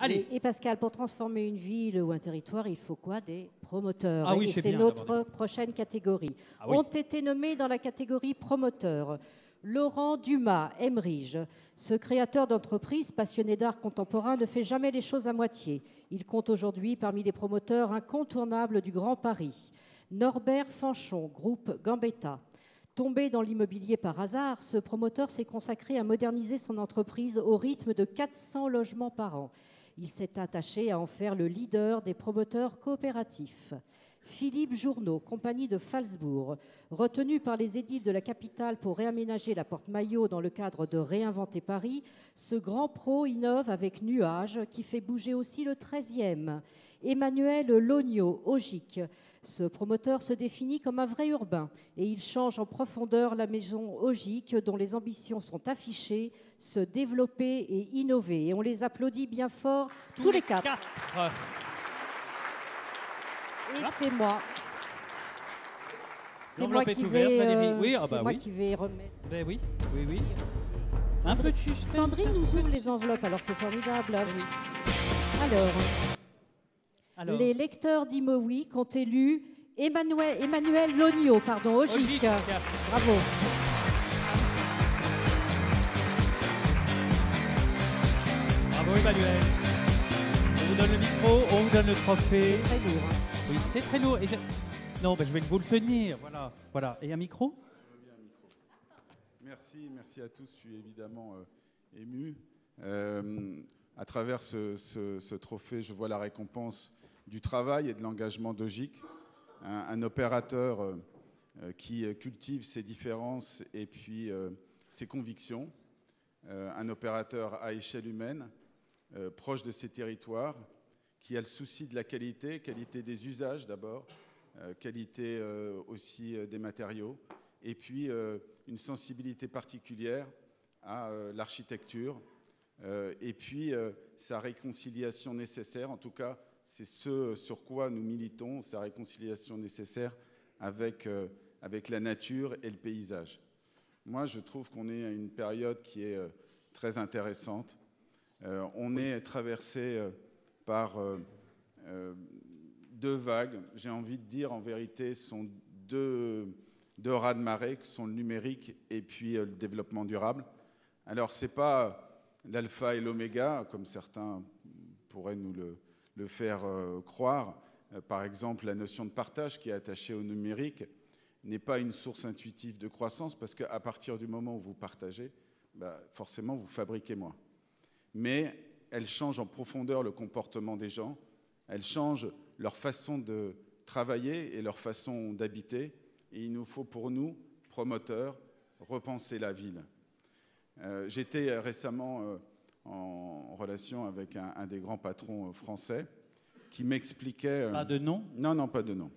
Allez. Et Pascal, pour transformer une ville ou un territoire, il faut quoi? Des promoteurs. Ah oui, et c'est c'est bien notre d'avoir prochaine catégorie. Ah oui. Ont été nommés dans la catégorie promoteur Laurent Dumas, Emerige. Ce créateur d'entreprise, passionné d'art contemporain, ne fait jamais les choses à moitié. Il compte aujourd'hui parmi les promoteurs incontournables du Grand Paris. Norbert Fanchon, groupe Gambetta. Tombé dans l'immobilier par hasard, ce promoteur s'est consacré à moderniser son entreprise au rythme de 400 logements par an. Il s'est attaché à en faire le leader des promoteurs coopératifs. Philippe Journeau, compagnie de Falsbourg, retenu par les édiles de la capitale pour réaménager la porte Maillot dans le cadre de Réinventer Paris, ce grand pro innove avec Nuage qui fait bouger aussi le 13e. Emmanuel Logno, Ogic. Ce promoteur se définit comme un vrai urbain et il change en profondeur la maison Ogic dont les ambitions sont affichées, se développer et innover. Et on les applaudit bien fort, tous les quatre. Et c'est moi. C'est moi qui vais, oui, ah c'est bah moi oui. qui vais remettre. Ben oui, oui, oui. Un peu de suspense. Sandrine nous ouvre les enveloppes, alors c'est formidable. Oui. Alors, les lecteurs d'Imoweek ont élu Emmanuel Logno, pardon, Ogic. Bravo. Bravo Emmanuel. On vous donne le micro, on vous donne le trophée. C'est très lourd. Hein. Oui, c'est très lourd. Non, ben, je vais vous le tenir. Voilà, voilà. Et un micro? Je veux bien un micro. Merci à tous. Je suis évidemment ému. À travers ce trophée, je vois la récompense du travail et de l'engagement d'Ogic, un opérateur qui cultive ses différences et puis ses convictions, un opérateur à échelle humaine, proche de ses territoires, qui a le souci de la qualité des usages d'abord, qualité aussi des matériaux, et puis une sensibilité particulière à l'architecture, et puis sa réconciliation nécessaire, en tout cas c'est ce sur quoi nous militons, sa réconciliation nécessaire avec la nature et le paysage. Moi je trouve qu'on est à une période qui est très intéressante. On est traversé par deux vagues, j'ai envie de dire en vérité, sont deux raz-de-marée, qui sont le numérique et puis le développement durable. Alors ce n'est pas l'alpha et l'oméga, comme certains pourraient nous le faire croire. Par exemple, la notion de partage qui est attachée au numérique n'est pas une source intuitive de croissance, parce qu'à partir du moment où vous partagez, forcément vous fabriquez moins. Mais elle change en profondeur le comportement des gens, elle change leur façon de travailler et leur façon d'habiter, et il nous faut pour nous, promoteurs, repenser la ville. J'étais récemment en relation avec un des grands patrons français qui m'expliquait... Pas de nom? Non, pas de nom.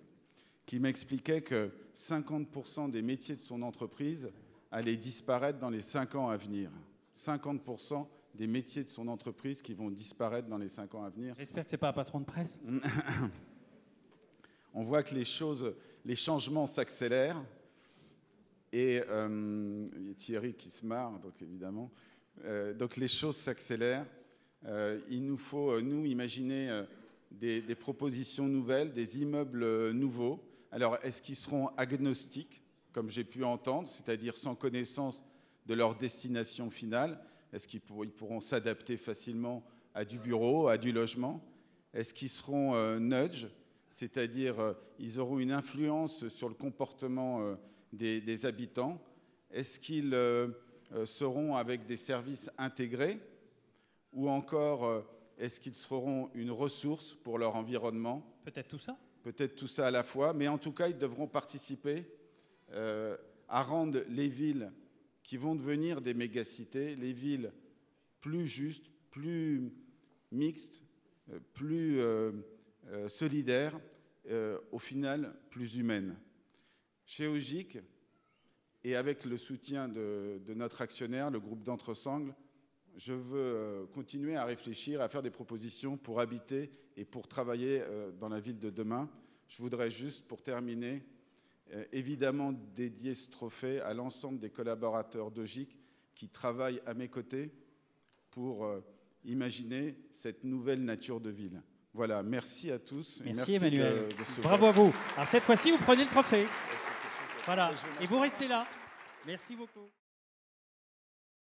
Qui m'expliquait que 50% des métiers de son entreprise allaient disparaître dans les 5 ans à venir. 50% des métiers de son entreprise qui vont disparaître dans les 5 ans à venir. J'espère que ce n'est pas un patron de presse. On voit que les changements s'accélèrent. Et il y a Thierry qui se marre, donc évidemment. Donc les choses s'accélèrent. Il nous faut, nous, imaginer des propositions nouvelles, des immeubles nouveaux. Alors, est-ce qu'ils seront agnostiques, comme j'ai pu entendre, c'est-à-dire sans connaissance de leur destination finale? Est-ce qu'ils pourront s'adapter facilement à du bureau, à du logement? Est-ce qu'ils seront nudge, c'est-à-dire ils auront une influence sur le comportement des habitants? Est-ce qu'ils seront avec des services intégrés? Ou encore, est-ce qu'ils seront une ressource pour leur environnement? Peut-être tout ça. Peut-être tout ça à la fois, mais en tout cas, ils devront participer à rendre les villes qui vont devenir des mégacités, les villes plus justes, plus mixtes, plus solidaires, au final plus humaines. Chez Ogic, et avec le soutien de notre actionnaire, le groupe d'Entresangles, je veux continuer à réfléchir, à faire des propositions pour habiter et pour travailler dans la ville de demain. Je voudrais juste, pour terminer, évidemment dédier ce trophée à l'ensemble des collaborateurs d'Ogic qui travaillent à mes côtés pour imaginer cette nouvelle nature de ville. Voilà, merci à tous. Merci Emmanuel. De ce Bravo à vote. vous. Alors cette fois-ci, vous prenez le trophée. Voilà. Et vous restez là. Merci beaucoup.